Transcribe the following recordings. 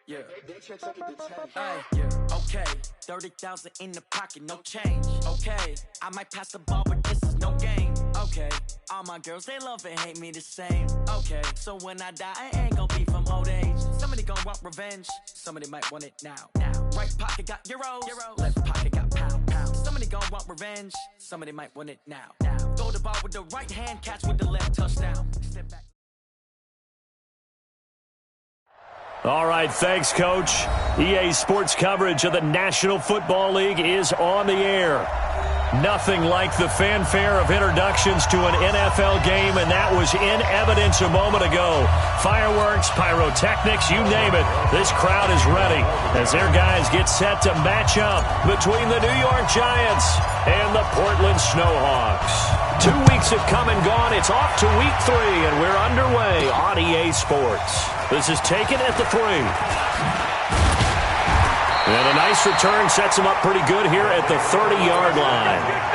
Yeah. Yeah. Okay. 30,000 in the pocket, no change. Okay. I might pass the ball, but this is no game. Okay. All my girls, they love and hate me the same. Okay. So when I die, I ain't gonna be from old age. Somebody gonna want revenge. Somebody might want it now. Right pocket got euros. Left pocket got pound. Somebody gonna want revenge. Somebody might want it now. Throw the ball with the right hand, catch with the left, touchdown. Step back. All right, thanks, Coach. EA Sports coverage of the National Football League is on the air. Nothing like the fanfare of introductions to an NFL game, and that was in evidence a moment ago. Fireworks, pyrotechnics, you name it. This crowd is ready as their guys get set to match up between the New York Giants and the Portland Snowhawks. 2 weeks have come and gone. It's off to week 3, and we're underway on EA Sports. This is taken at the 3. And a nice return sets him up pretty good here at the 30-yard line.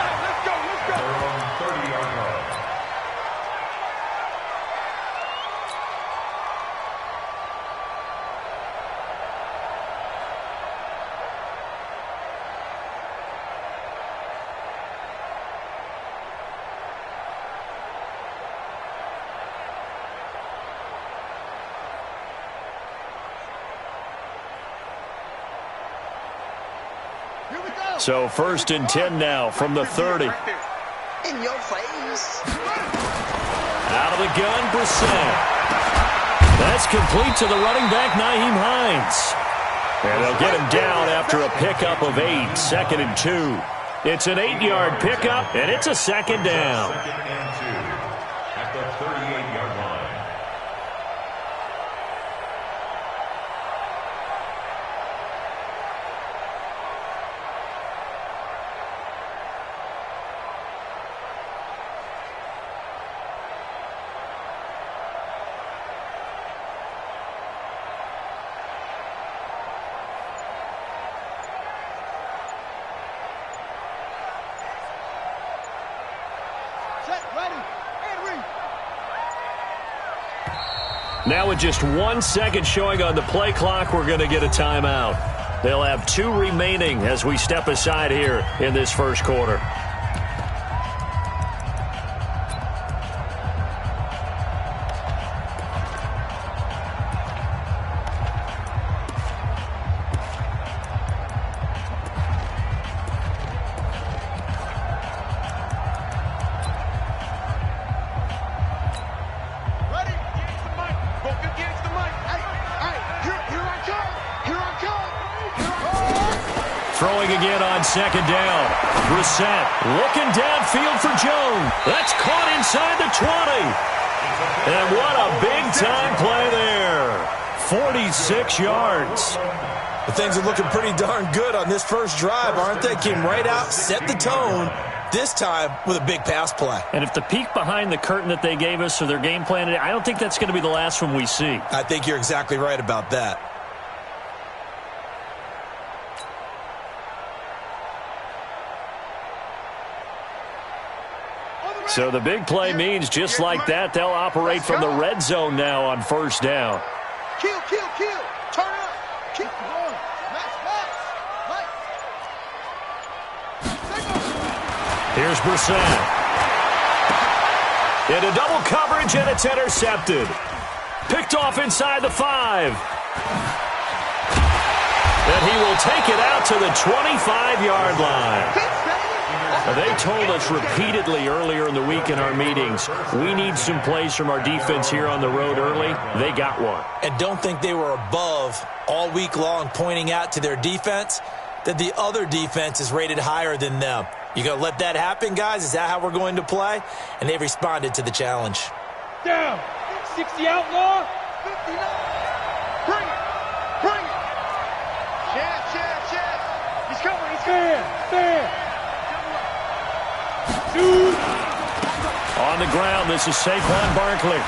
So 1st and 10 now from the 30. In your face. Out of the gun, Brissett. That's complete to the running back, Nyheim Hines. And they'll get him down after a pickup of 8, 2nd and 2. It's an 8-yard pickup, and it's a 2nd down. 2nd and 2 at the 38-yard line. Now with just 1 second showing on the play clock, we're going to get a timeout. They'll have 2 remaining as we step aside here in this first quarter. Throwing again on 2nd down. Brissett looking downfield for Jones. That's caught inside the 20. And what a big-time play there. 46 yards. But things are looking pretty darn good on this first drive, aren't they? Came right out, set the tone, this time with a big pass play. And if the peek behind the curtain that they gave us or their game plan, I don't think that's going to be the last one we see. I think you're exactly right about that. So the big play means just like that, they'll operate from the red zone now on 1st down. Kill. Turn up. Keep going. Max. Here's Brissett. Into double coverage, and it's intercepted. Picked off inside the 5. And he will take it out to the 25-yard line. They told us repeatedly earlier in the week in our meetings, we need some plays from our defense here on the road early. They got one. And don't think they were above all week long pointing out to their defense that the other defense is rated higher than them. You going to let that happen, guys? Is that how we're going to play? And they've responded to the challenge. Down. 60 outlaw. 59. Bring it. Chance. He's coming. Stand. On the ground, this is Saquon Barkley.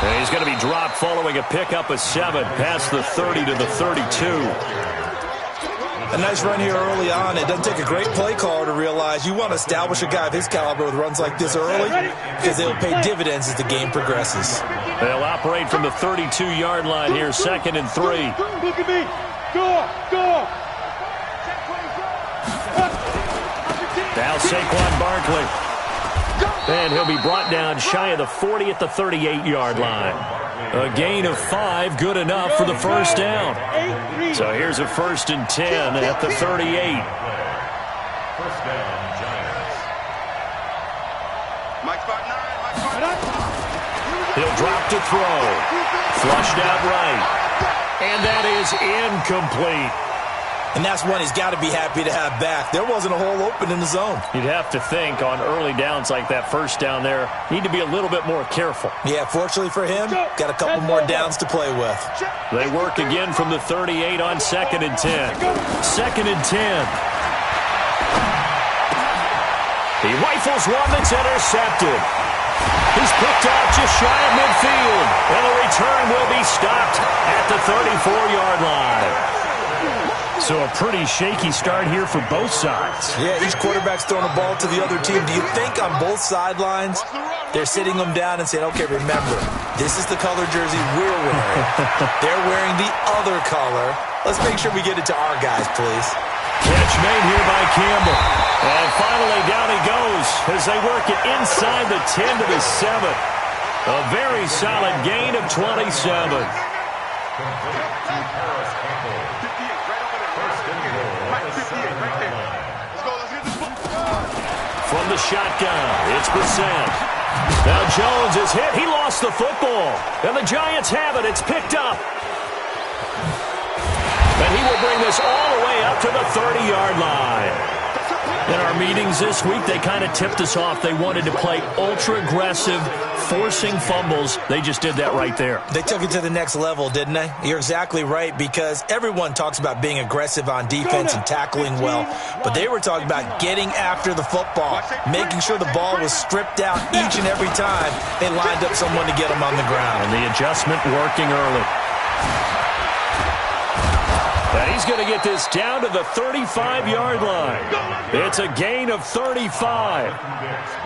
And he's going to be dropped following a pickup of 7 past the 30 to the 32. A nice run here early on. It doesn't take a great play caller to realize you want to establish a guy of his caliber with runs like this early because they'll pay dividends as the game progresses. They'll operate from the 32-yard line here, 2nd and 3. Look at me. Go. Now Saquon Barkley. And he'll be brought down shy of the 40 at the 38-yard line. A gain of 5, good enough for the first down. So here's a 1st and 10 at the 38. First down, Giants. Mike spot 9. He'll drop to throw. Flushed out right. And that is incomplete. And that's one he's got to be happy to have back. There wasn't a hole open in the zone. You'd have to think on early downs like that first down there, need to be a little bit more careful. Yeah, fortunately for him, got a couple more downs to play with. They work again from the 38 on 2nd and 10. 2nd and 10. He rifles one that's intercepted. He's picked off just shy of midfield. And the return will be stopped at the 34-yard line. So a pretty shaky start here for both sides. Yeah, each quarterback's throwing a ball to the other team. Do you think on both sidelines they're sitting them down and saying, okay, remember, this is the color jersey we're wearing. They're wearing the other color. Let's make sure we get it to our guys, please. Catch made here by Campbell. And finally down he goes as they work it inside the 10 to the 7. A very solid gain of 27. From the shotgun, it's Brissett. Now Jones is hit. He lost the football. And the Giants have it. It's picked up. And he will bring this all the way up to the 30-yard line. In our meetings this week, they kind of tipped us off. They wanted to play ultra-aggressive, forcing fumbles. They just did that right there. They took it to the next level, didn't they? You're exactly right, because everyone talks about being aggressive on defense and tackling well. But they were talking about getting after the football, making sure the ball was stripped out each and every time they lined up someone to get them on the ground. And the adjustment working early. And he's going to get this down to the 35-yard line. It's a gain of 35.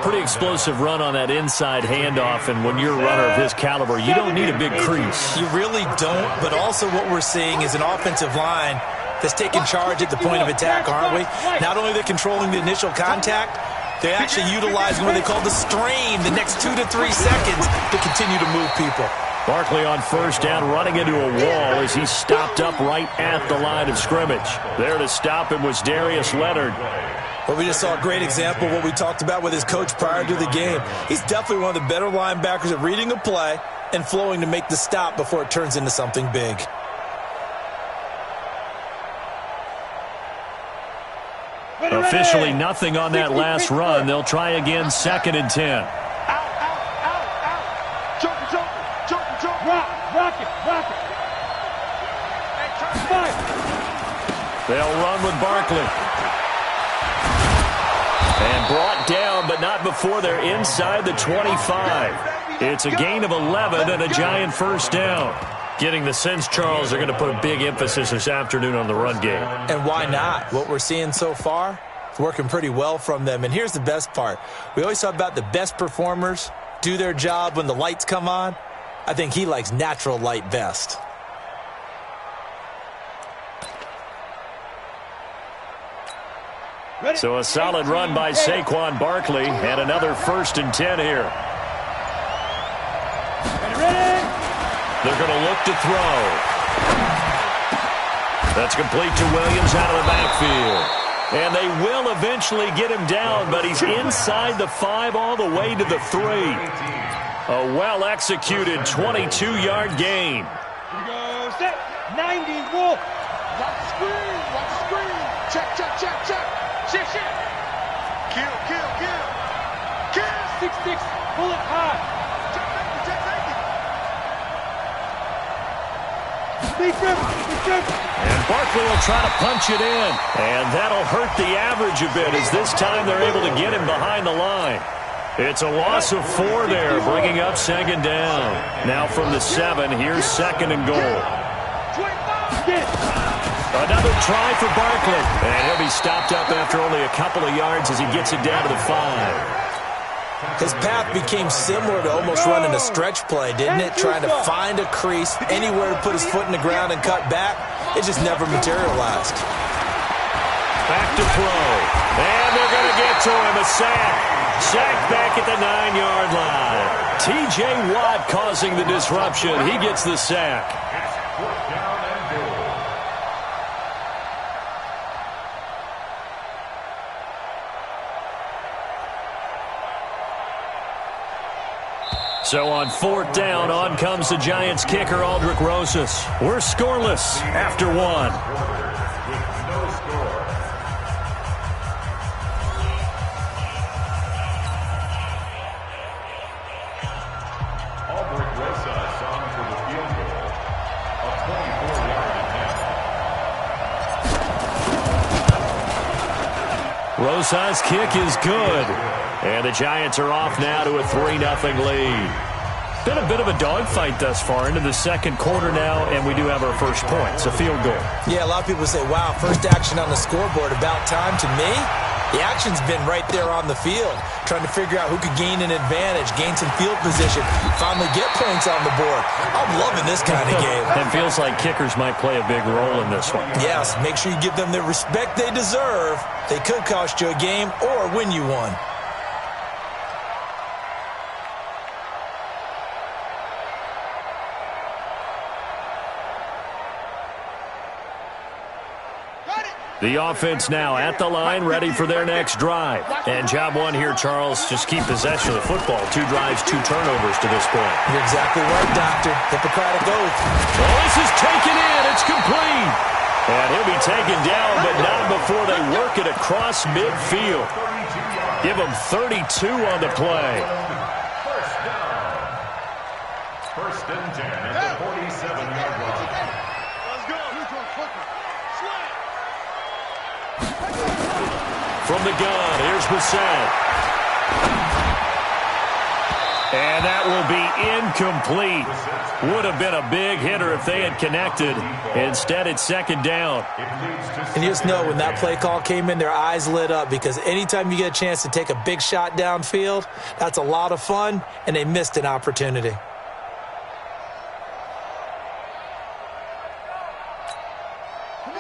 Pretty explosive run on that inside handoff, and when you're a runner of his caliber, you don't need a big crease. You really don't, but also what we're seeing is an offensive line that's taking charge at the point of attack, aren't we? Not only are they controlling the initial contact, they're actually utilizing what they call the strain the next 2 to 3 seconds to continue to move people. Barkley on first down, running into a wall as he stopped up right at the line of scrimmage. There to stop him was Darius Leonard. Well, we just saw a great example of what we talked about with his coach prior to the game. He's definitely one of the better linebackers at reading a play and flowing to make the stop before it turns into something big. Officially nothing on that last run. They'll try again, 2nd and 10. Rock it. They'll run with Barkley. And brought down, but not before they're inside the 25. It's a gain of 11 and a Giant first down. Getting the sense, Charles, they're going to put a big emphasis this afternoon on the run game. And why not? What we're seeing so far is working pretty well from them. And here's the best part. We always talk about the best performers do their job when the lights come on. I think he likes natural light best. So a solid run by Saquon Barkley and another 1st and 10 here. They're going to look to throw. That's complete to Williams out of the backfield. And they will eventually get him down, but he's inside the 5 all the way to the 3. A well-executed 22-yard gain. Here we go, set, 90, wolf. Watch the screen. Check. Shit. Kill. 6-6, pull it high. Big grip. And Barkley will try to punch it in. And that'll hurt the average a bit as this time they're able to get him behind the line. It's a loss of 4 there, bringing up 2nd down. Now from the 7, here's 2nd and goal. Another try for Barkley. And he'll be stopped up after only a couple of yards as he gets it down to the 5. His path became similar to almost running a stretch play, didn't it? Trying to find a crease, anywhere to put his foot in the ground and cut back. It just never materialized. Back to throw. And they're going to get to him. A sack. Sack back at the 9-yard line. T.J. Watt causing the disruption. He gets the sack. So on 4th down, on comes the Giants kicker, Aldrick Rosas. We're scoreless after 1. Aldrick Rosas on for the field goal. A 24-yard attempt. Rosas' kick is good. And the Giants are off now to a 3-0 lead. Been a bit of a dogfight thus far into the second quarter now, and we do have our first points, a field goal. Yeah, a lot of people say, wow, first action on the scoreboard, about time. To me, the action's been right there on the field, trying to figure out who could gain an advantage, gain some field position, finally get points on the board. I'm loving this kind of game. It feels like kickers might play a big role in this one. Yes, make sure you give them the respect they deserve. They could cost you a game or win you one. The offense now at the line, ready for their next drive. And job one here, Charles, just keep possession of the football. 2 drives, 2 turnovers to this point. You're exactly right, Doctor. Hippocratic oath. Well, this is taken in. It's complete. And he'll be taken down, but not before they work it across midfield. Give him 32 on the play. First down. First and 10 at the 47-yard line. Let's go. From the gun, here's Brissett. And that will be incomplete. Would have been a big hitter if they had connected. Instead, it's second down. And you just know when that play call came in, their eyes lit up, because anytime you get a chance to take a big shot downfield, that's a lot of fun, and they missed an opportunity.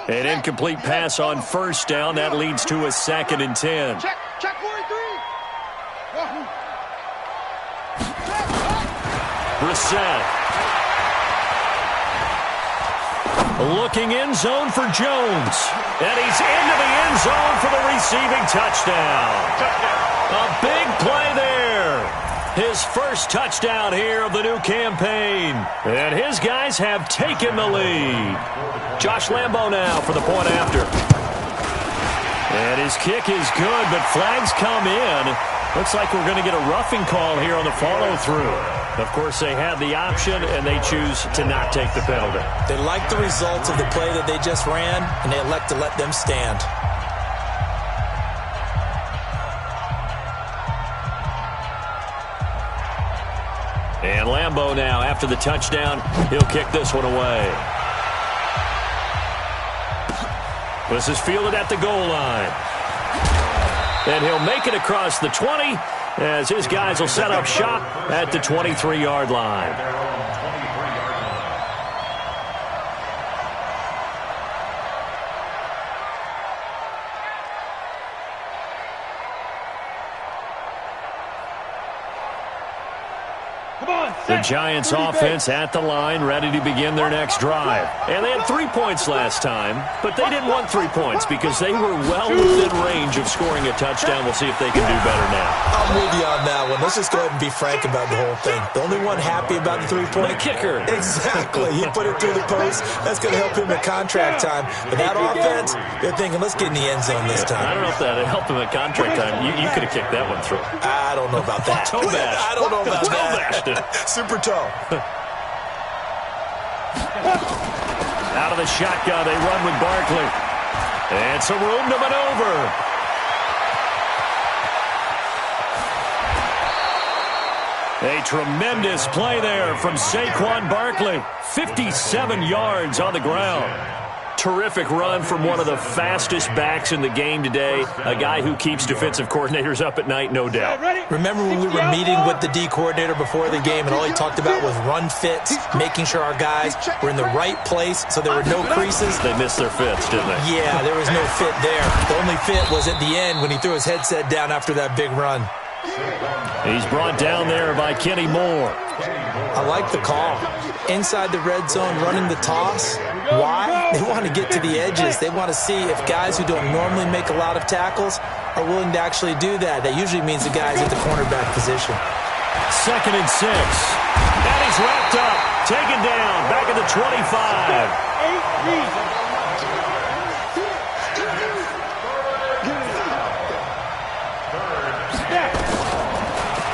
An incomplete pass on first down. That leads to a 2nd and 10. Check 43. Brissett. Looking end zone for Jones. And he's into the end zone for the receiving touchdown. A big play there. His first touchdown here of the new campaign. And his guys have taken the lead. Josh Lambo now for the point after. And his kick is good, but flags come in. Looks like we're going to get a roughing call here on the follow-through. Of course, they have the option, and they choose to not take the penalty. They like the results of the play that they just ran, and they elect to let them stand. And Lambo now, after the touchdown, he'll kick this one away. This is fielded at the goal line. And he'll make it across the 20 as his guys will set up shop at the 23-yard line. The Giants offense at the line, ready to begin their next drive. And they had 3 points last time, but they didn't want 3 points because they were well within range of scoring a touchdown. We'll see if they can do better now. I'm with you on that one. Let's just go ahead and be frank about the whole thing. The only one happy about the 3-point... The kicker. Exactly. He put it through the post. That's going to help him at contract time. But that offense, they're thinking, let's get in the end zone this time. I don't know if that helped him at contract time. You could have kicked that one through. I don't know about that. Toe bash. I don't know about Toe that. bashed it. Super toe. Out of the shotgun, they run with Barkley. And some room to maneuver. A tremendous play there from Saquon Barkley. 57 yards on the ground. Terrific run from one of the fastest backs in the game today, a guy who keeps defensive coordinators up at night, no doubt. Remember when we were meeting with the D coordinator before the game and all he talked about was run fits, making sure our guys were in the right place so there were no creases? They missed their fits, didn't they? Yeah, there was no fit there. The only fit was at the end when he threw his headset down after that big run. He's brought down there by Kenny Moore. I like the call. Inside the red zone, running the toss. Why? They want to get to the edges. They want to see if guys who don't normally make a lot of tackles are willing to actually do that. That usually means the guys at the cornerback position. 2nd and 6. And he's wrapped up. Taken down. Back at the 25.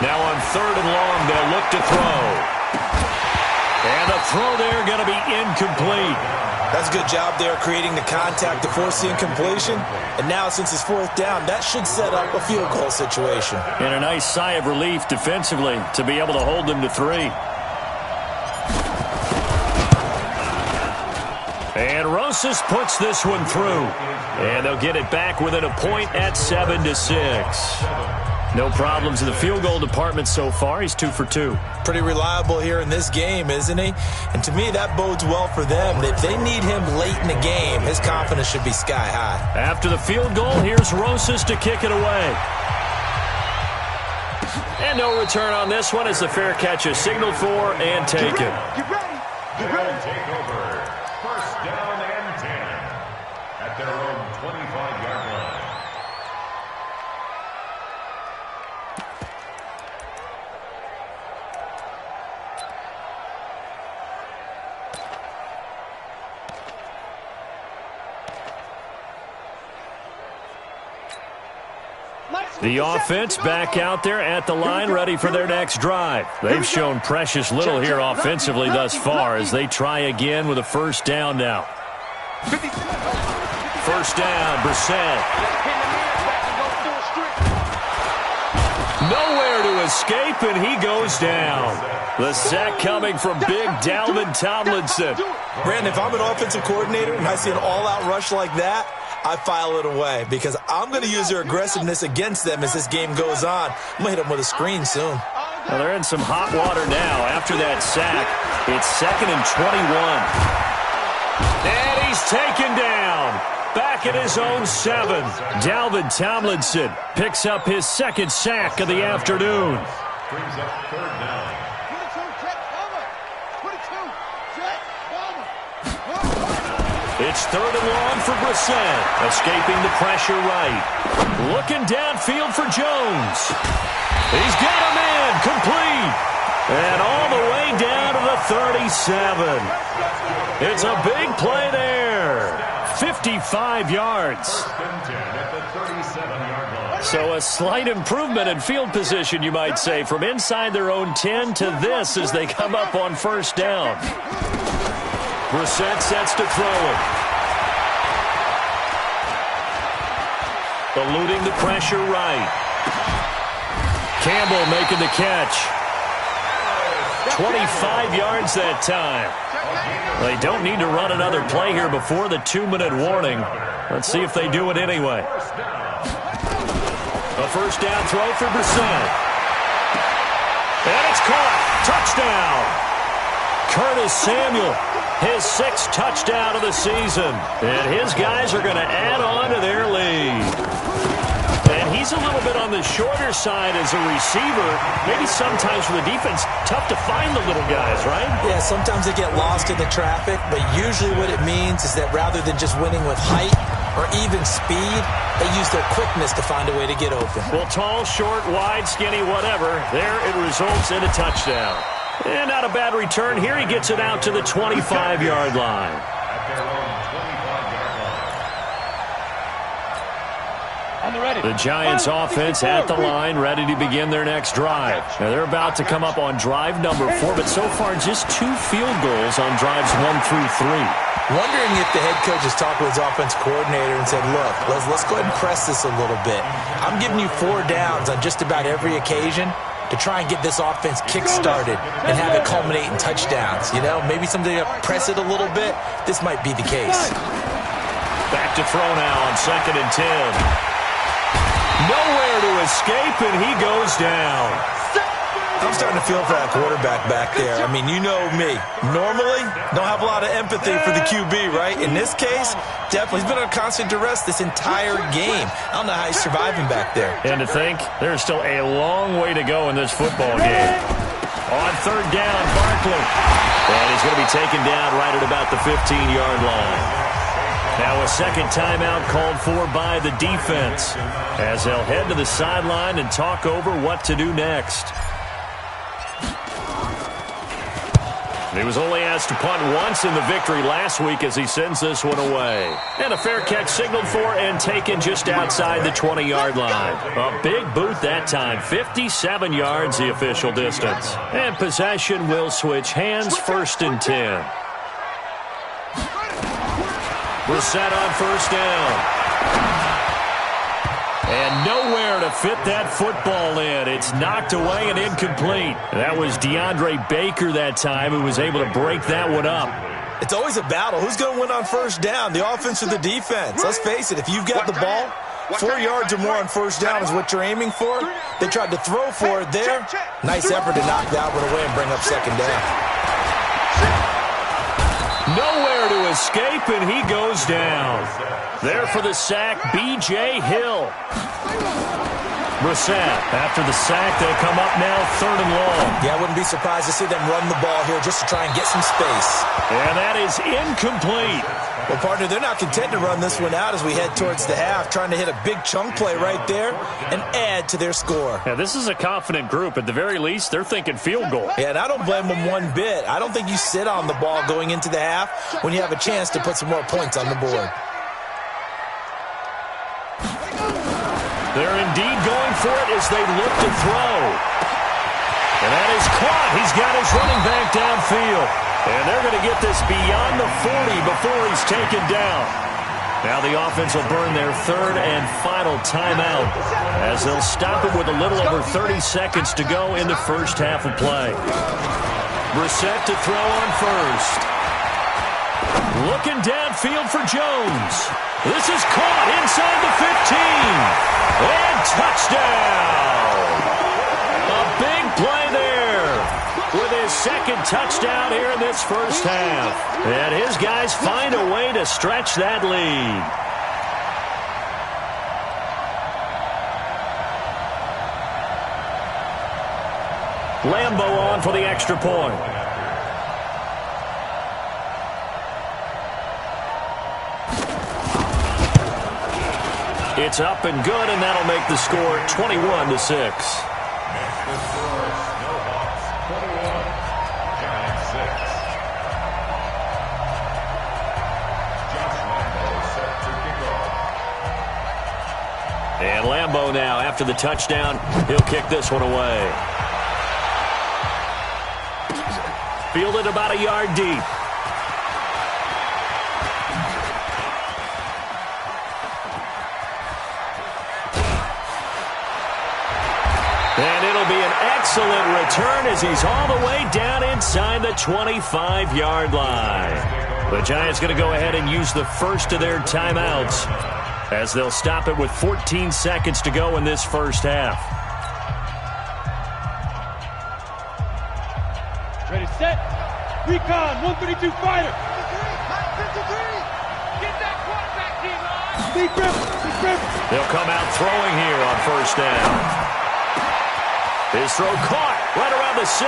Now on 3rd and long, they'll look to throw. And the throw there going to be incomplete. That's a good job there creating the contact to force the incompletion. And now since it's 4th down, that should set up a field goal situation. And a nice sigh of relief defensively to be able to hold them to 3. And Rosas puts this one through. And they'll get it back within a point at 7-6. No problems in the field goal department so far. He's 2 for 2. Pretty reliable here in this game, isn't he? And to me, that bodes well for them. If they need him late in the game, his confidence should be sky high. After the field goal, here's Rosas to kick it away. And no return on this one as the fair catch is signaled for and taken. Get ready. Get ready. Take over. 1st down and 10 at their own 25-yard line. The offense back out there at the line, ready for their next drive. They've shown precious little here offensively thus far as they try again with a 1st down now. 1st down, Brissett. Nowhere to escape, and he goes down. The sack coming from big Dalvin Tomlinson. Brandon, if I'm an offensive coordinator and I see an all-out rush like that, I file it away because I'm going to use their aggressiveness against them as this game goes on. I'm going to hit them with a screen soon. Well, they're in some hot water now after that sack. It's 2nd and 21. And he's taken down. Back at his own 7. Dalvin Tomlinson picks up his 2nd sack of the afternoon. Brings up 3rd down. 22, check, bomber. It's 3rd and long for Brissett, escaping the pressure right. Looking downfield for Jones. He's got him in, complete. And all the way down to the 37. It's a big play there. 55 yards. 1st and 10 at the 37-yard line. So a slight improvement in field position, you might say, from inside their own 10 to this as they come up on 1st down. Brissett sets to throw it. Eluding the pressure right. Campbell making the catch. 25 yards that time. They don't need to run another play here before the 2-minute warning. Let's see if they do it anyway. A 1st down throw for Brissett. And it's caught. Touchdown. Curtis Samuel, his 6th touchdown of the season. And his guys are going to add on to their lead. And he's a little bit on the shorter side as a receiver. Maybe sometimes for the defense, tough to find the little guys, right? Yeah, sometimes they get lost in the traffic, but usually what it means is that rather than just winning with height or even speed, they use their quickness to find a way to get open. Well, tall, short, wide, skinny, whatever, there it results in a touchdown. And not a bad return here. He gets it out to the 25-yard line. The Giants offense at the line, ready to begin their next drive. Now they're about to come up on drive number 4, but so far just 2 field goals on drives 1 through 3. Wondering if the head coach has talked with his offense coordinator and said, look, let's go ahead and press this a little bit. I'm giving you 4 downs on just about every occasion. to try and get this offense kick-started and have it culminate in touchdowns. You know, maybe something to press it a little bit. This might be the case. Back to throw now on 2nd and 10. Nowhere to escape, and he goes down. I'm starting to feel for that quarterback back there. I mean, you know me. Normally, don't have a lot of empathy for the QB, right? In this case, definitely. He's been under constant duress this entire game. I don't know how he's surviving back there. And to think, there's still a long way to go in this football game. On 3rd down, Barkley. And he's going to be taken down right at about the 15-yard line. Now a second timeout called for by the defense as they'll head to the sideline and talk over what to do next. He was only asked to punt once in the victory last week as he sends this one away. And a fair catch signaled for and taken just outside the 20-yard line. A big boot that time, 57 yards the official distance. And possession will switch hands, 1st and 10. We're set on 1st down. And nowhere to fit that football in. It's knocked away and incomplete. That was DeAndre Baker that time who was able to break that one up. It's always a battle. Who's going to win on 1st down, the offense or the defense? Let's face it, if you've got the ball, 4 yards or more on 1st down is what you're aiming for. They tried to throw for it there. Nice effort to knock that one away and bring up 2nd down. Nowhere to escape, and he goes down. There for the sack, B.J. Hill. Brissett, after the sack, they'll come up now 3rd and long. Yeah, I wouldn't be surprised to see them run the ball here just to try and get some space. And that is incomplete. Well, partner, they're not content to run this one out as we head towards the half, trying to hit a big chunk play right there and add to their score. Yeah, this is a confident group. At the very least, they're thinking field goal. Yeah, and I don't blame them one bit. I don't think you sit on the ball going into the half when you have a chance to put some more points on the board. They're indeed going for it as they look to throw. And that is caught. He's got his running back downfield. And they're going to get this beyond the 40 before he's taken down. Now the offense will burn their 3rd and final timeout as they'll stop it with a little over 30 seconds to go in the first half of play. Brissett to throw on 1st. Looking downfield for Jones. This is caught inside the 15. And touchdown! A big play there with his 2nd touchdown here in this first half. And his guys find a way to stretch that lead. Lambeau on for the extra point. It's up and good, and that'll make the score 21-6. And Lambeau now, after the touchdown, he'll kick this one away. Fielded about a yard deep. And it'll be an excellent return as he's all the way down inside the 25-yard line. The Giants going to go ahead and use the first of their timeouts as they'll stop it with 14 seconds to go in this first half. Ready, set. Recon, 132 fighter. 53. Get that quarterback, D-line. Big grip. They'll come out throwing here on 1st down. His throw caught right around the 6.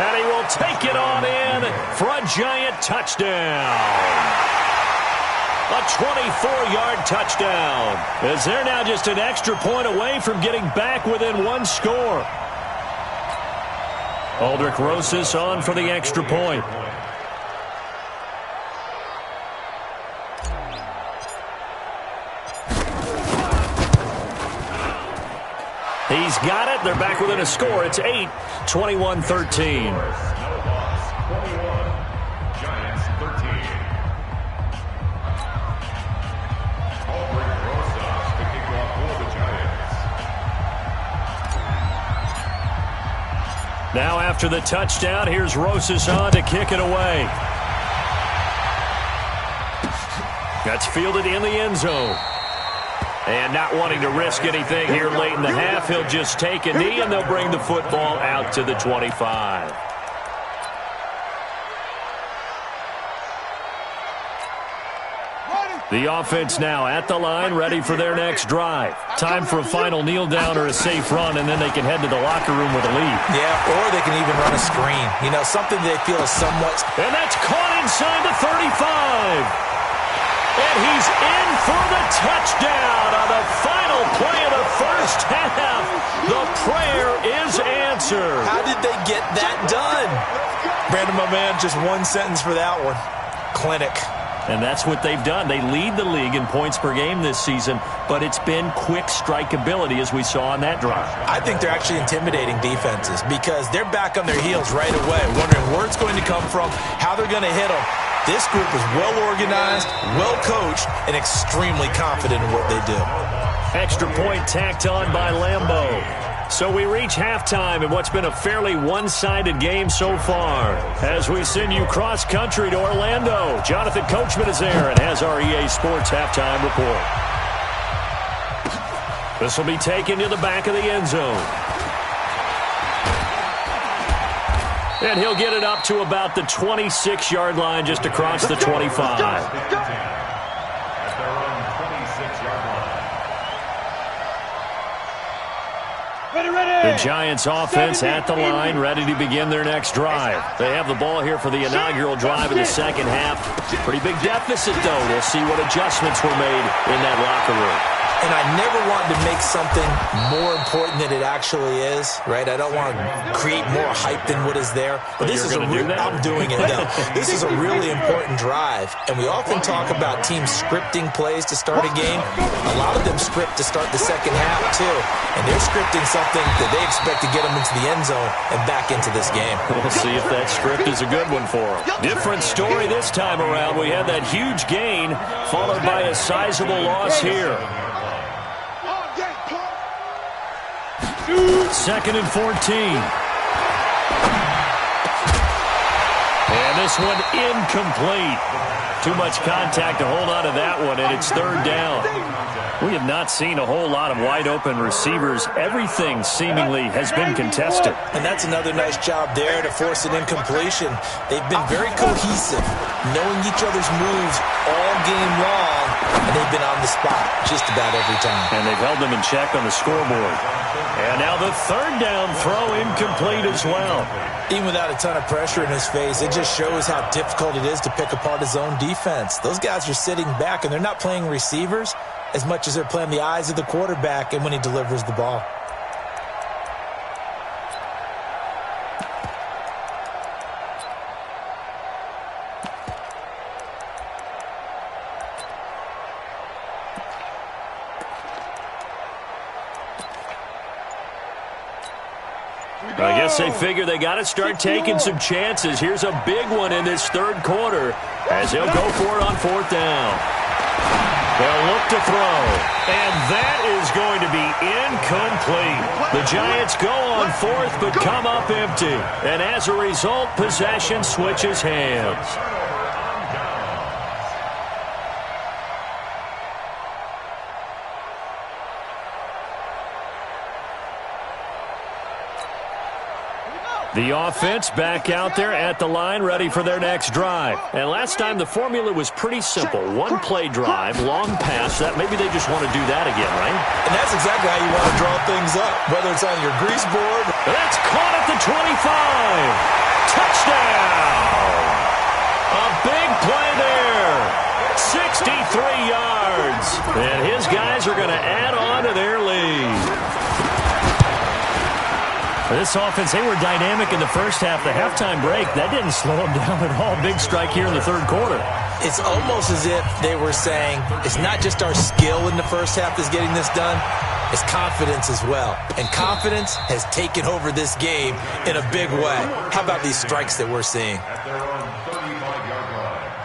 And he will take it on in for a Giant touchdown. A 24-yard touchdown. As they're now just an extra point away from getting back within 1 score. Aldrich Rosas on for the extra point. He's got it. They're back within a score. It's 8, 21-13. Giants 13. Aldrich Rosas to kick off for the Giants. after the touchdown, here's Rosas on to kick it away. That's fielded in the end zone. And not wanting to risk anything here late in the half, he'll just take a knee, and they'll bring the football out to the 25. The offense now at the line, ready for their next drive. Time for a final kneel down or a safe run, and then they can head to the locker room with a lead. Yeah, or they can even run a screen. You know, something they feel is somewhat... And that's caught inside the 35. And he's in for the touchdown on the final play of the first half. The prayer is answered. How did they get that done? Brandon, my man, just one sentence for that one. Clinic. And that's what they've done. They lead the league in points per game this season, but it's been quick strikeability as we saw on that drive. I think they're actually intimidating defenses because they're back on their heels right away, wondering where it's going to come from, how they're going to hit them. This group is well organized, well coached, and extremely confident in what they do. Extra point tacked on by Lambeau. So we reach halftime in what's been a fairly one-sided game so far. As we send you cross-country to Orlando, Jonathan Coachman is there and has our EA Sports halftime report. This will be taken to the back of the end zone. And he'll get it up to about the 26-yard line just across the 25. The Giants offense at the line, ready to begin their next drive. They have the ball here for the inaugural drive of the second half. Pretty big deficit, though. We'll see what adjustments were made in that locker room. And I never want to make something more important than it actually is, right? I don't want to create more hype than what is there. But this is I'm doing it, though. This is a really important drive. And we often talk about teams scripting plays to start a game. A lot of them script to start the second half, too. And they're scripting something that they expect to get them into the end zone and back into this game. We'll see if that script is a good one for them. Different story this time around. We had that huge gain followed by a sizable loss here. Second and 14. And this one incomplete. Too much contact to hold on to that one, and it's third down. We have not seen a whole lot of wide-open receivers. Everything seemingly has been contested. And that's another nice job there to force an incompletion. They've been very cohesive, knowing each other's moves all game long, and they've been on the spot just about every time. And they've held them in check on the scoreboard. And now the third down throw incomplete as well. Even without a ton of pressure in his face, it just shows how difficult it is to pick apart his own defense. Those guys are sitting back, and they're not playing receivers as much as they're playing the eyes of the quarterback and when he delivers the ball. I guess they figure they got to start taking some chances. Here's a big one in this third quarter as they'll go for it on fourth down. They'll look to throw, and that is going to be incomplete. The Giants go on fourth but come up empty, and as a result, possession switches hands. The offense back out there at the line, ready for their next drive. And last time the formula was pretty simple. One play drive, long pass. That maybe they just want to do that again, right? And that's exactly how you want to draw things up, whether it's on your grease board. That's caught at the 25. Touchdown! A big play there. 63 yards. And his guys are going to add on to their lead. This offense, they were dynamic in the first half. The halftime break, that didn't slow them down at all. Big strike here in the third quarter. It's almost as if they were saying, it's not just our skill in the first half that's getting this done, it's confidence as well. And confidence has taken over this game in a big way. How about these strikes that we're seeing? At their own 35-yard line.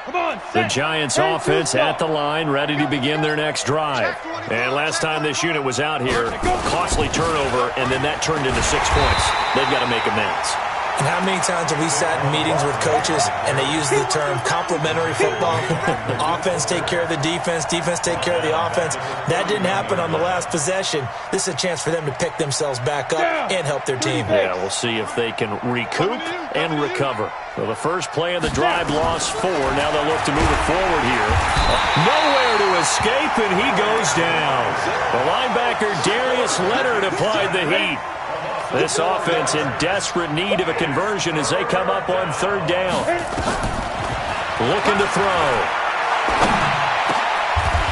Come on, The Giants offense at the line, ready to begin their next drive. And last time this unit was out here, costly turnover, and then that turned into 6 points. They've got to make amends. And how many times have we sat in meetings with coaches and they use the term complementary football? Offense take care of the defense, defense take care of the offense. That didn't happen on the last possession. This is a chance for them to pick themselves back up and help their team. Yeah, we'll see if they can recoup and recover. So the first play of the drive lost 4. Now they'll look to move it forward here. Nowhere to escape, and he goes down. The linebacker, Darius Leonard, applied the heat. This offense in desperate need of a conversion as they come up on 3rd down. Looking to throw.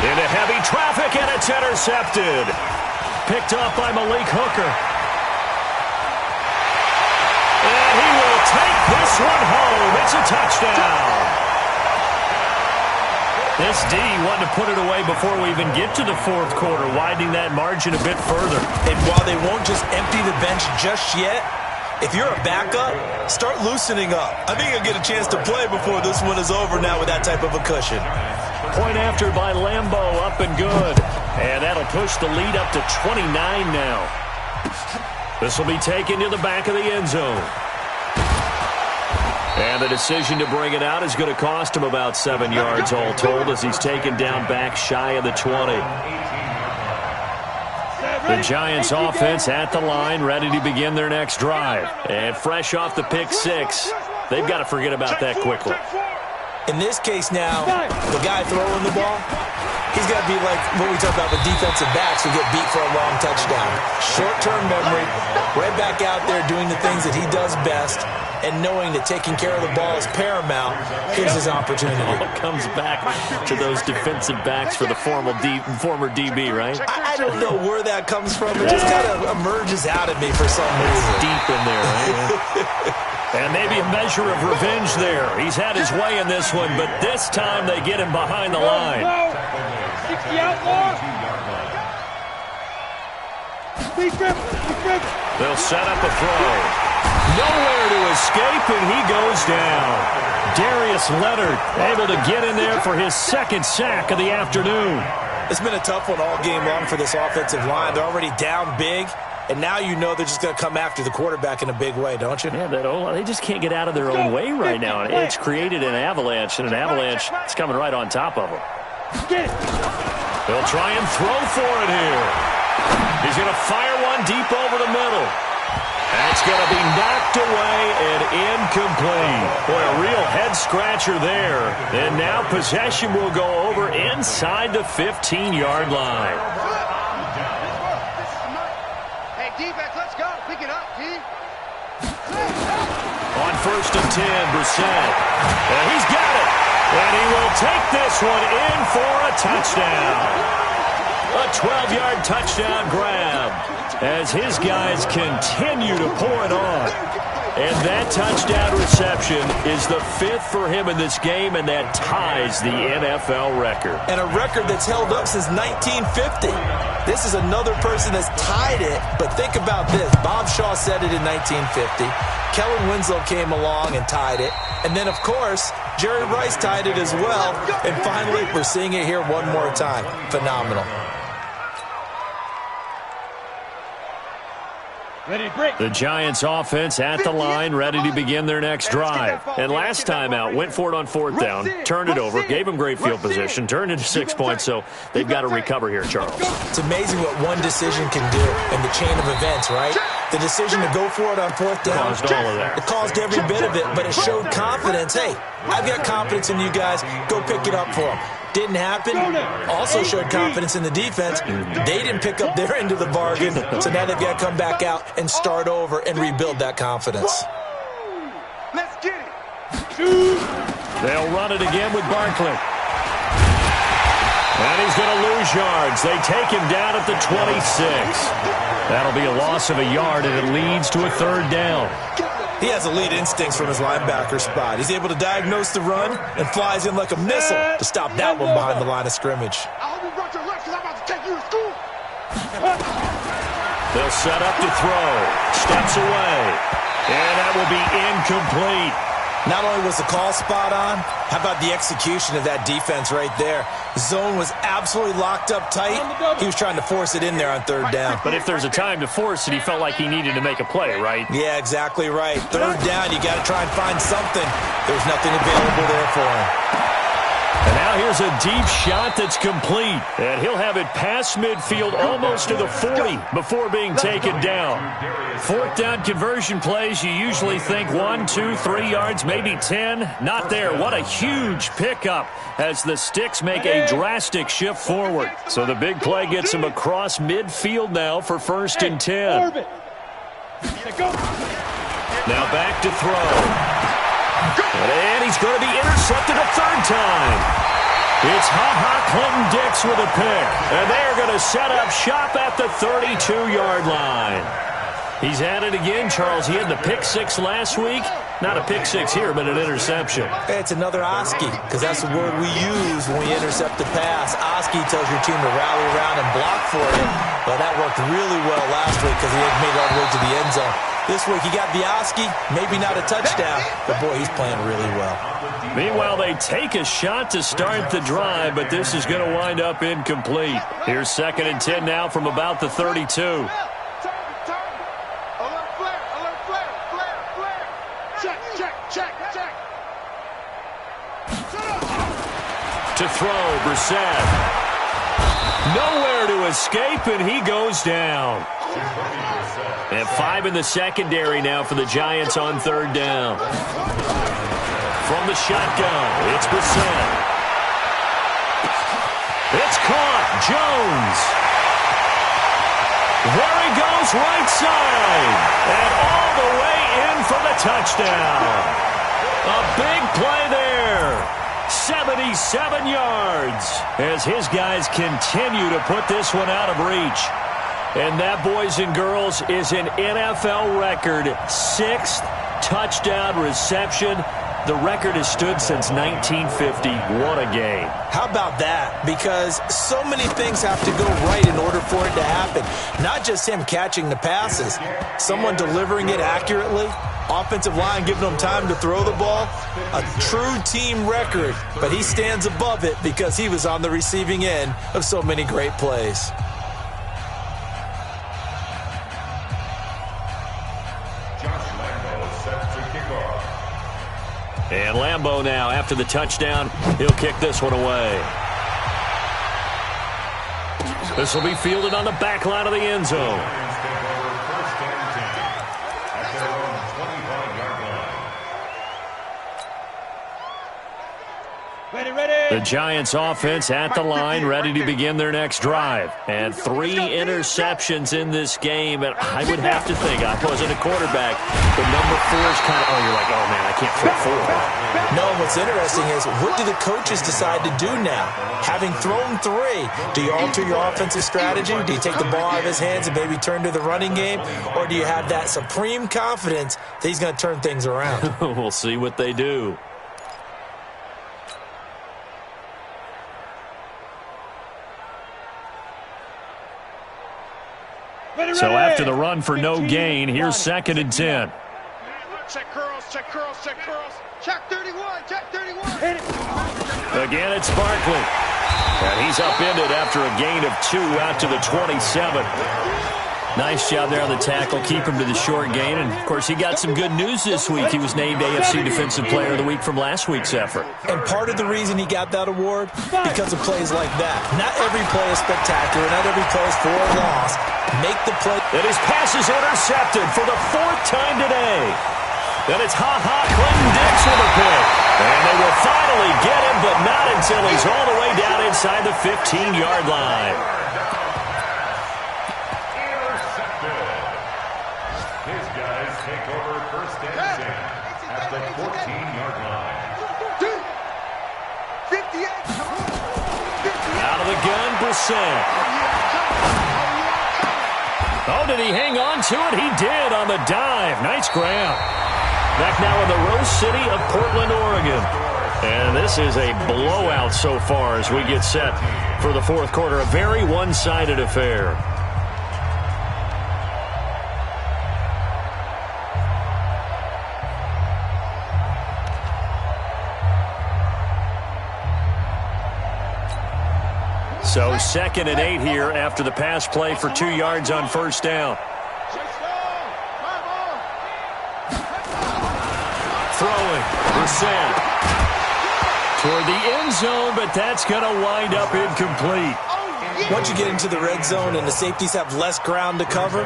Into heavy traffic, and it's intercepted. Picked up by Malik Hooker. And he will take this one home. It's a touchdown. This D wanted to put it away before we even get to the 4th quarter, widening that margin a bit further. And while they won't just empty the bench just yet, if you're a backup, start loosening up. I think you'll get a chance to play before this one is over now with that type of a cushion. Point after by Lambeau, up and good. And that'll push the lead up to 29 now. This will be taken to the back of the end zone. And the decision to bring it out is going to cost him about 7 yards all told as he's taken down back shy of the 20. The Giants offense at the line, ready to begin their next drive. And fresh off the pick 6, they've got to forget about that quickly. In this case now, the guy throwing the ball, he's got to be like what we talk about with defensive backs who get beat for a long touchdown. Short-term memory, right back out there doing the things that he does best, and knowing that taking care of the ball is paramount, here's his opportunity. It all comes back to those defensive backs for the former DB, right? I don't know where that comes from. It just kind of emerges out of me for some reason. It's deep in there, right? And maybe a measure of revenge there. He's had his way in this one, but this time they get him behind the line. 60 out more. They'll set up a throw. Nowhere to escape, and he goes down. Darius Leonard able to get in there for his 2nd sack of the afternoon. It's been a tough one all game long for this offensive line. They're already down big, and now you know they're just going to come after the quarterback in a big way, don't you? Yeah, they just can't get out of their own way right now. It's created an avalanche, and an avalanche is coming right on top of them. They'll try and throw for it here. He's going to fire one deep over the middle. That's going to be knocked away and incomplete. Boy, a real head-scratcher there. And now possession will go over inside the 15-yard line. Hey, defense, let's go. Pick it up, team. On 1st and 10, Brissett. And he's got it. And he will take this one in for a touchdown. A 12-yard touchdown grab as his guys continue to pour it on. And that touchdown reception is the 5th for him in this game, and that ties the NFL record. And a record that's held up since 1950. This is another person that's tied it, but think about this. Bob Shaw said it in 1950. Kellen Winslow came along and tied it. And then, of course, Jerry Rice tied it as well. And finally, we're seeing it here one more time. Phenomenal. The Giants offense at the line, ready to begin their next drive. And last time out, went for it on 4th down, turned it over, gave them great field position, turned into 6 points, so they've got to recover here, Charles. It's amazing what one decision can do in the chain of events, right? The decision to go for it on 4th down. Caused all of that. It caused every bit of it, but it showed confidence. Hey, I've got confidence in you guys. Go pick it up for them. Didn't happen. Also showed confidence in the defense. They didn't pick up their end of the bargain, so now they've got to come back out and start over and rebuild that confidence. Let's get it. They'll run it again with Barkley. And he's going to lose yards. They take him down at the 26. That'll be a loss of a yard, and it leads to a 3rd down. He has elite instincts from his linebacker spot. He's able to diagnose the run and flies in like a missile to stop that one behind the line of scrimmage. I hope you brought your lunch because I'm about to take you to school. They'll set up to throw. Steps away. And that will be incomplete. Not only was the call spot on, how about the execution of that defense right there? Zone was absolutely locked up tight. He was trying to force it in there on third down. But if there's a time to force it, he felt like he needed to make a play, right? Yeah, exactly right. Third down, you got to try and find something. There's nothing available there for him. And now here's a deep shot that's complete. And he'll have it past midfield almost to the 40 before being taken down. Fourth down conversion plays, you usually think 1, 2, 3 yards, maybe 10. Not there. What a huge pickup as the Sticks make a drastic shift forward. So the big play gets him across midfield now for 1st and 10. Now back to throw. And he's going to be intercepted a third time. It's Clinton-Dix with a pick. And they're going to set up shop at the 32-yard line. He's at it again, Charles. He had the pick 6 last week. Not a pick 6 here, but an interception. Hey, it's another Oski, because that's the word we use when we intercept the pass. Oski tells your team to rally around and block for it. But that worked really well last week because he had made it all the way to the end zone. This week he got the Oski, maybe not a touchdown, but boy, he's playing really well. Meanwhile, they take a shot to start the drive, but this is going to wind up incomplete. Here's 2nd and 10 now from about the 32. Alert flare. Check. To throw, Brissett. Nowhere to escape, and he goes down. And 5 in the secondary now for the Giants on 3rd down. From the shotgun, it's Brissett. It's caught. Jones. There he goes, right side. And all the way in for the touchdown. A big play there. 77 yards as his guys continue to put this one out of reach. And that, boys and girls, is an NFL record 6th touchdown reception. The record has stood since 1950. What a game. How about that? Because so many things have to go right in order for it to happen. Not just him catching the passes. Someone delivering it accurately. Offensive line giving him time to throw the ball. A true team record. But he stands above it because he was on the receiving end of so many great plays. And Lambeau now, after the touchdown, he'll kick this one away. This will be fielded on the back line of the end zone. The Giants offense at the line, ready to begin their next drive. And 3 interceptions in this game. And I would have to think, I wasn't a quarterback, but number 4 is kind of, you're like, oh, man, I can't throw 4. No, what's interesting is, what do the coaches decide to do now? Having thrown 3, do you alter your offensive strategy? Do you take the ball out of his hands and maybe turn to the running game? Or do you have that supreme confidence that he's going to turn things around? We'll see what they do. So after the run for no gain, here's 2nd and 10. Check curls. Check 31. Again, it's Barkley. And he's upended after a gain of 2 out to the 27. Nice job there on the tackle. Keep him to the short gain. And, of course, he got some good news this week. He was named AFC Defensive Player of the Week from last week's effort. And part of the reason he got that award, because of plays like that. Not every play is spectacular. Not every play is for a loss. Make the play. And his pass is intercepted for the 4th time today. Then it's Clinton-Dix with a pick. And they will finally get him, but not until he's all the way down inside the 15-yard line. His guys take over 1st and 10 at the 14-yard line. 58. Out of the gun, Brissett. Oh, did he hang on to it? He did on the dive. Nice grab. Back now in the Rose City of Portland, Oregon. And this is a blowout so far as we get set for the 4th quarter. A very one-sided affair. So 2nd and 8 here after the pass play for 2 yards on first down. Throwing, Brissett toward the end zone, but that's going to wind up incomplete. Once you get into the red zone and the safeties have less ground to cover,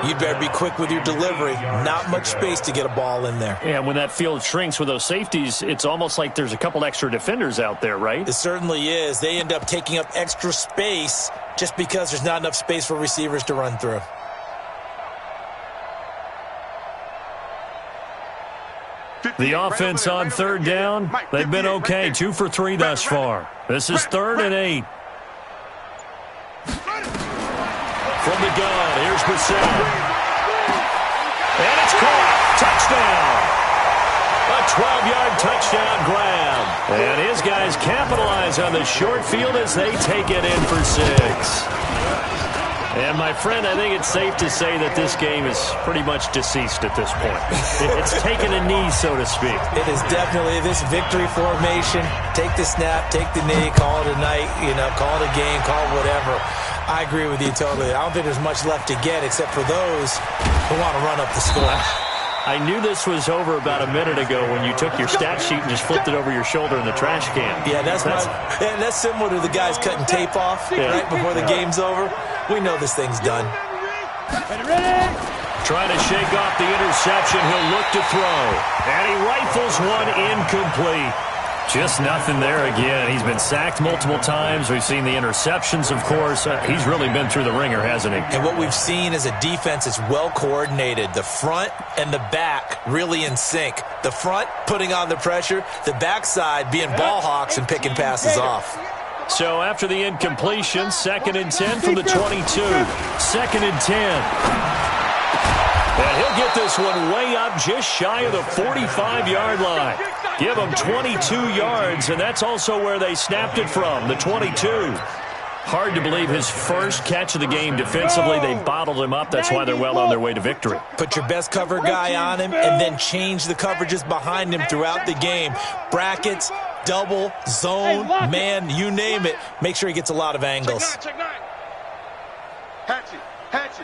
you better be quick with your delivery. Not much space to get a ball in there. Yeah, when that field shrinks with those safeties, it's almost like there's a couple extra defenders out there, right? It certainly is. They end up taking up extra space just because there's not enough space for receivers to run through. The offense on 3rd down, they've been okay. 2 for 3 thus far. This is 3rd and 8. From the gun, here's Brissett. And it's caught. Touchdown. A 12-yard touchdown grab. And his guys capitalize on the short field as they take it in for 6. And, my friend, I think it's safe to say that this game is pretty much deceased at this point. It's taken a knee, so to speak. It is definitely this victory formation. Take the snap, take the knee, call it a night, call it a game, call it whatever. I agree with you totally. I don't think there's much left to get except for those who want to run up the score. I knew this was over about a minute ago when you took your stat sheet and just flipped it over your shoulder in the trash can. Yeah, that's similar to the guys cutting tape off right before the game's over. We know this thing's done. Trying to shake off the interception. He'll look to throw. And he rifles one incomplete. Just nothing there again. He's been sacked multiple times. We've seen the interceptions, of course. He's really been through the ringer, hasn't he? And what we've seen is a defense that's well coordinated. The front and the back really in sync. The front putting on the pressure. The backside being ball hawks and picking passes off. So after the incompletion, 2nd and 10 from the 22. 2nd and 10. And he'll get this one way up just shy of the 45-yard line. Give him 22 yards, and that's also where they snapped it from, the 22. Hard to believe his first catch of the game defensively. They bottled him up. That's why they're well on their way to victory. Put your best cover guy on him and then change the coverages behind him throughout the game. Brackets, double, zone, man, you name it. Make sure he gets a lot of angles. Hatchet.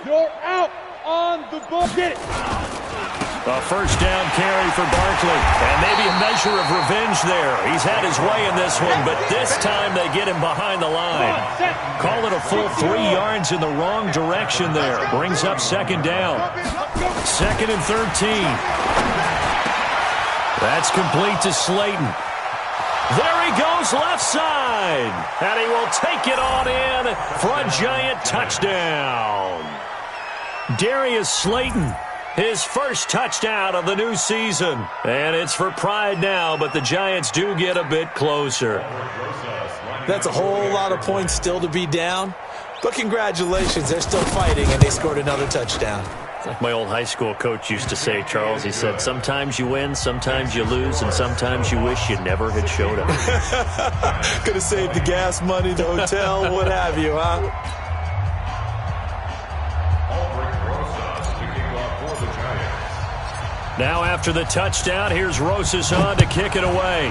You're out on the ball. Get it. A first down carry for Barkley. And maybe a measure of revenge there. He's had his way in this one, but this time they get him behind the line. Call it a full 3 yards in the wrong direction there. Brings up 2nd down. 2nd and 13. That's complete to Slayton. There he goes left side. And he will take it on in for a giant touchdown. Darius Slayton. His first touchdown of the new season. And it's for pride now, but the Giants do get a bit closer. That's a whole lot of points still to be down. But congratulations, they're still fighting, and they scored another touchdown. Like my old high school coach used to say, Charles, he said, sometimes you win, sometimes you lose, and sometimes you wish you never had showed up. Could have saved the gas money, the hotel, what have you, huh? Now after the touchdown, here's Rosas on to kick it away.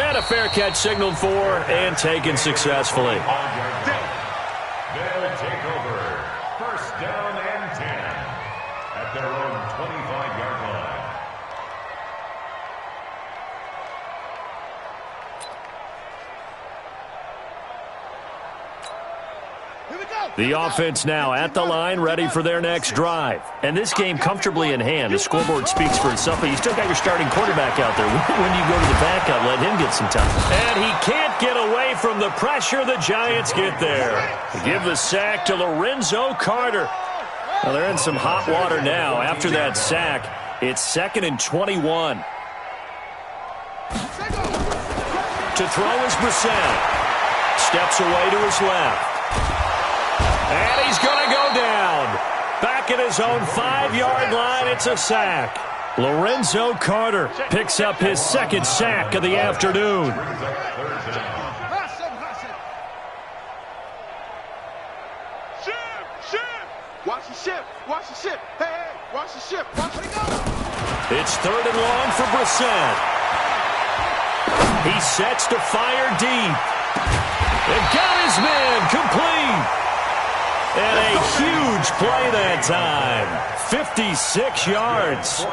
And a fair catch signaled for and taken successfully. They'll take over. First down and 10 at their own 25-yard line. The offense now at the line, ready for their next drive. And this game comfortably in hand. The scoreboard speaks for itself, but you still got your starting quarterback out there. When you go to the backup, let him get some time. And he can't get away from the pressure. The Giants get there. They give the sack to Lorenzo Carter. Well, they're in some hot water now. After that sack, it's 2nd and 21. To throw is Brissett. Steps away to his left. And he's going to go down. Back at his own 5-yard line, it's a sack. Lorenzo Carter picks up his 2nd sack of the afternoon. Watch the ship. Watch the ship. Hey, watch the ship. Watch it go. It's 3rd and long for Brissett. He sets to fire deep. And got his man complete. And a huge play that time. 56 yards.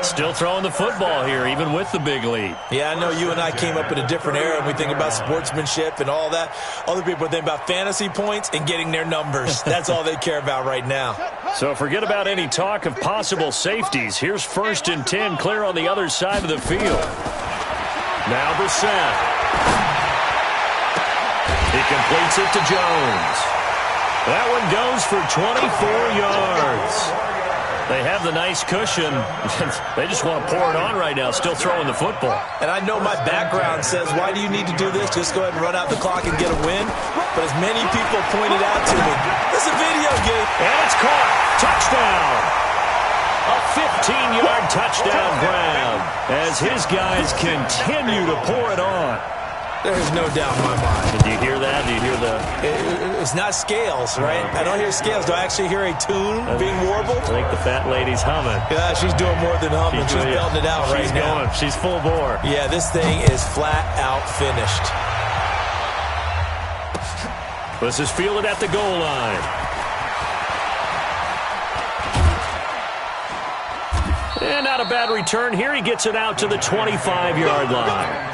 Still throwing the football here, even with the big lead. Yeah, I know you and I came up in a different era, and we think about sportsmanship and all that. Other people think about fantasy points and getting their numbers. That's all they care about right now. So forget about any talk of possible safeties. Here's 1st and 10, clear on the other side of the field. Now Brissett. He completes it to Jones. That one goes for 24 yards. They have the nice cushion. They just want to pour it on right now, still throwing the football. And I know my background says, why do you need to do this? Just go ahead and run out the clock and get a win. But as many people pointed out to me, it's a video game. And it's caught. Touchdown. A 15-yard touchdown grab as his guys continue to pour it on. There's no doubt in my mind. Do you hear that? Do you hear the... It's not scales, right? I don't hear scales. Do I actually hear a tune being warbled? I think the fat lady's humming. Yeah, she's doing more than humming. She's belting it out right now. She's full bore. Yeah, this thing is flat out finished. This is fielded at the goal line. And not a bad return here. He gets it out to the 25-yard line.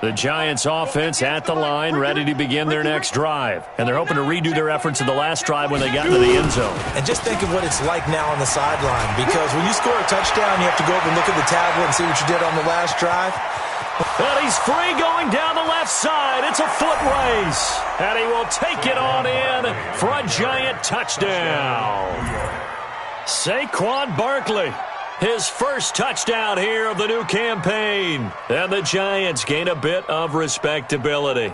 The Giants offense at the line, ready to begin their next drive. And they're hoping to redo their efforts in the last drive when they got into the end zone. And just think of what it's like now on the sideline, because when you score a touchdown, you have to go over and look at the tablet and see what you did on the last drive. And he's free going down the left side. It's a foot race. And he will take it on in for a Giant touchdown. Saquon Barkley. His first touchdown here of the new campaign. And the Giants gain a bit of respectability.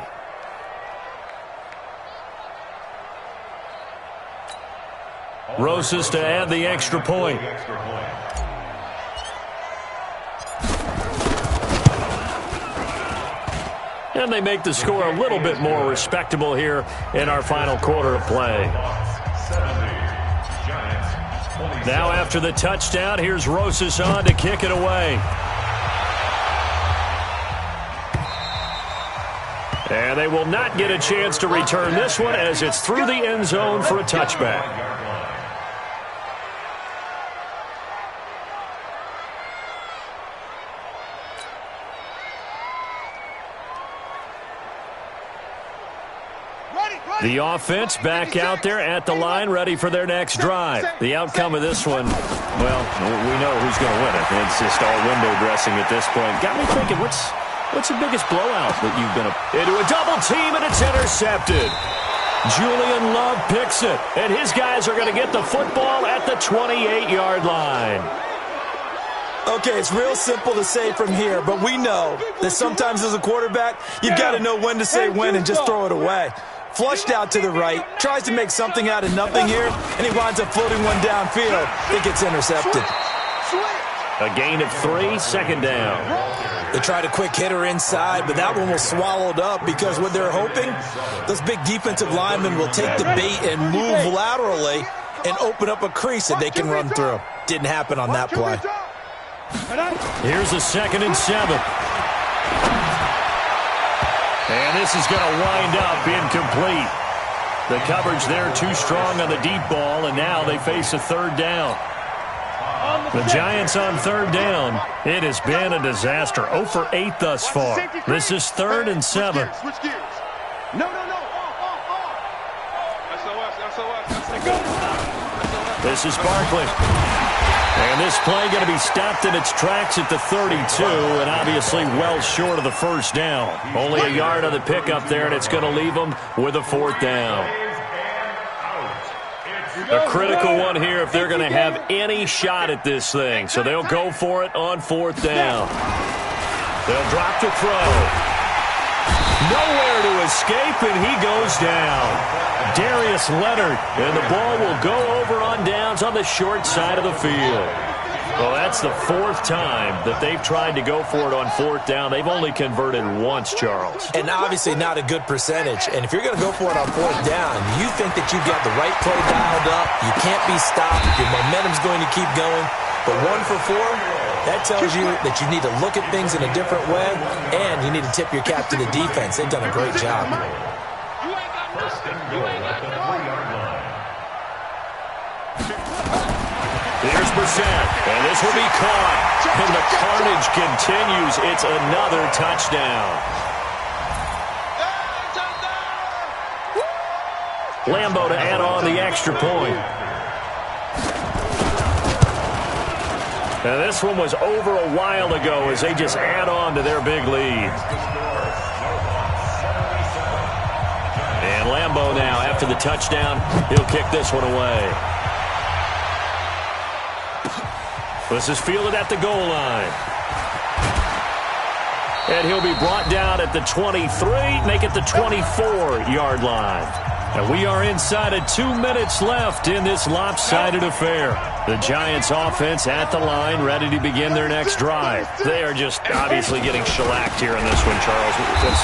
Rosas to add the extra point. And they make the score a little bit more respectable here in our final quarter of play. Now after the touchdown, here's Rosas on to kick it away. And they will not get a chance to return this one as it's through the end zone for a touchback. The offense back out there at the line, ready for their next drive. The outcome of this one, well, we know who's going to win it. It's just all window dressing at this point. Got me thinking, what's the biggest blowout that you've been into a double team, and it's intercepted. Julian Love picks it, and his guys are going to get the football at the 28-yard line. Okay, it's real simple to say from here, but we know that sometimes as a quarterback, you've got to know when to say when and just throw it away. Flushed out to the right, tries to make something out of nothing here, and he winds up floating one downfield. It gets intercepted. A gain of 3, second down. They tried a quick hitter inside, but that one was swallowed up because what they're hoping, those big defensive linemen will take the bait and move laterally and open up a crease that they can run through. Didn't happen on that play. Here's a 2nd and 7. And this is going to wind up incomplete. The coverage there too strong on the deep ball, and now they face a 3rd down. The Giants on 3rd down. It has been a disaster. 0 for 8 thus far. This is 3rd and 7. No. This is Barkley. And this play going to be stopped in its tracks at the 32, and obviously well short of the 1st down. Only a yard on the pickup there, and it's going to leave them with a 4th down. A critical one here if they're going to have any shot at this thing. So they'll go for it on 4th down. They'll drop to throw. Nowhere to escape, and he goes down. Darius Leonard, and the ball will go over on downs on the short side of the field. Well, that's the fourth time that they've tried to go for it on fourth down. They've only converted once, Charles. And obviously not a good percentage. And if you're going to go for it on fourth down, you think that you've got the right play dialed up, you can't be stopped, your momentum's going to keep going. But 1 for 4, that tells you that you need to look at things in a different way, and you need to tip your cap to the defense. They've done a great job. Here's Brissett, and this will be caught. And the carnage continues. It's another touchdown. Lambo to add on the extra point. And this one was over a while ago as they just add on to their big lead. And Lambo now, after the touchdown, he'll kick this one away. This is fielded at the goal line. And he'll be brought down at the 23, make it the 24-yard line. And we are inside of 2 minutes left in this lopsided affair. The Giants offense at the line, ready to begin their next drive. They are just obviously getting shellacked here in this one, Charles.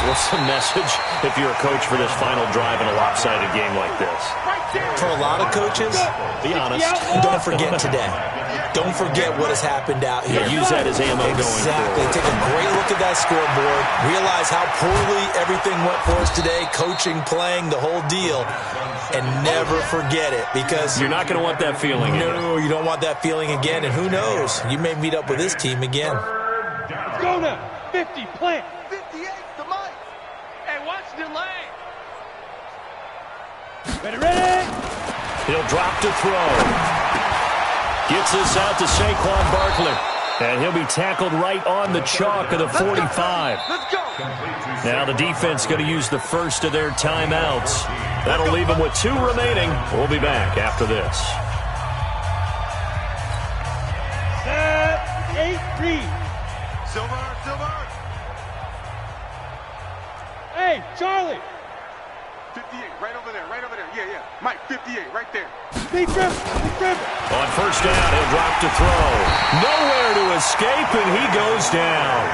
What's the message if you're a coach for this final drive in a lopsided game like this? For a lot of coaches, be honest, don't forget today. Don't forget what has happened out here. Use that as ammo going forward. Exactly. Take a great look at that scoreboard. Realize how poorly everything went for us today. Coaching, playing, the whole deal. And never forget it, because you're not going to want that feeling again. No, you don't want that feeling again. And who knows? You may meet up with this team again. Go now. 50, plant. 58 to Mike. Hey, watch delay. Ready. He'll drop to throw. Gets this out to Saquon Barkley. And he'll be tackled right on the chalk of the 45. Let's go. Now the defense going to use the first of their timeouts. That'll leave them with 2 remaining. We'll be back after this. 7, 8, read. Silver. Hey, Charlie. 58, right over there. Yeah. Mike, 58, right there. Big dribble. On first down, he'll drop to throw. Nowhere to escape, and he goes down.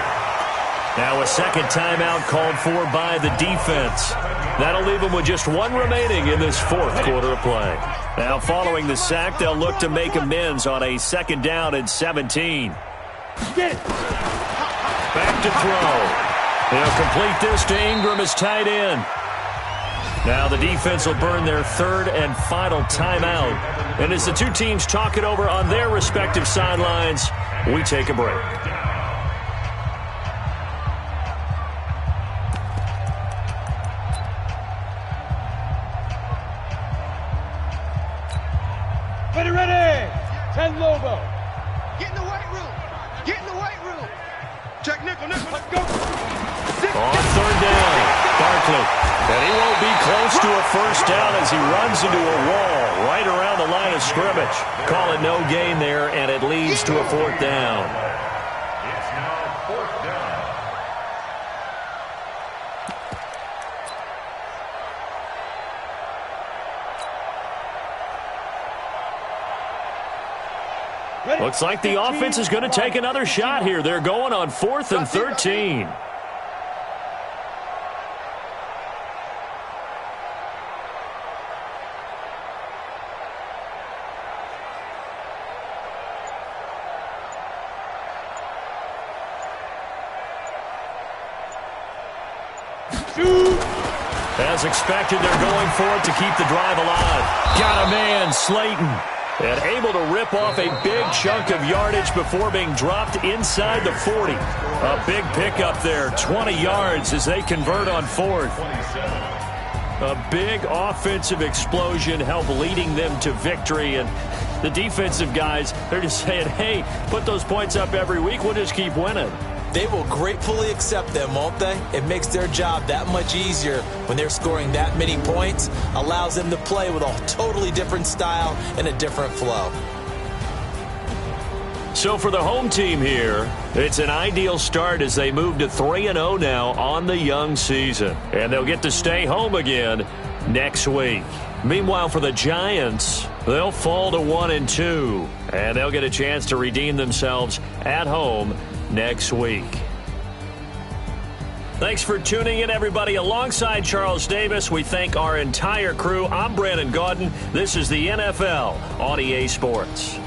Now a second timeout called for by the defense. That'll leave them with just 1 remaining in this fourth quarter of play. Now following the sack, they'll look to make amends on a 2nd down and 17. Get it. Back to throw. They'll complete this to Ingram as tight end. Now the defense will burn their 3rd and final timeout. And as the 2 teams talk it over on their respective sidelines, we take a break. Ready. 10 Lobo. Get in the weight room. Check nickel. Let's go. On 3rd down, Barkley. And he won't be close to a first down as he runs into a wall right around the line of scrimmage. Call it no gain there, and it leads to a 4th down. It's now 4th down. Ready. Looks like the offense is going to take another shot here. They're going on 4th and 13. As expected, they're going for it to keep the drive alive. Got a man, Slayton. And able to rip off a big chunk of yardage before being dropped inside the 40. A big pickup there, 20 yards as they convert on 4th. A big offensive explosion helped leading them to victory. And the defensive guys, they're just saying, hey, put those points up every week. We'll just keep winning. They will gratefully accept them, won't they? It makes their job that much easier when they're scoring that many points. Allows them to play with a totally different style and a different flow. So for the home team here, it's an ideal start as they move to 3-0 now on the young season. And they'll get to stay home again next week. Meanwhile, for the Giants, They'll fall to 1-2, and they'll get a chance to redeem themselves at home next week. Thanks for tuning in, everybody. Alongside Charles Davis, we thank our entire crew. I'm Brandon Gaudin. This is the NFL on EA Sports.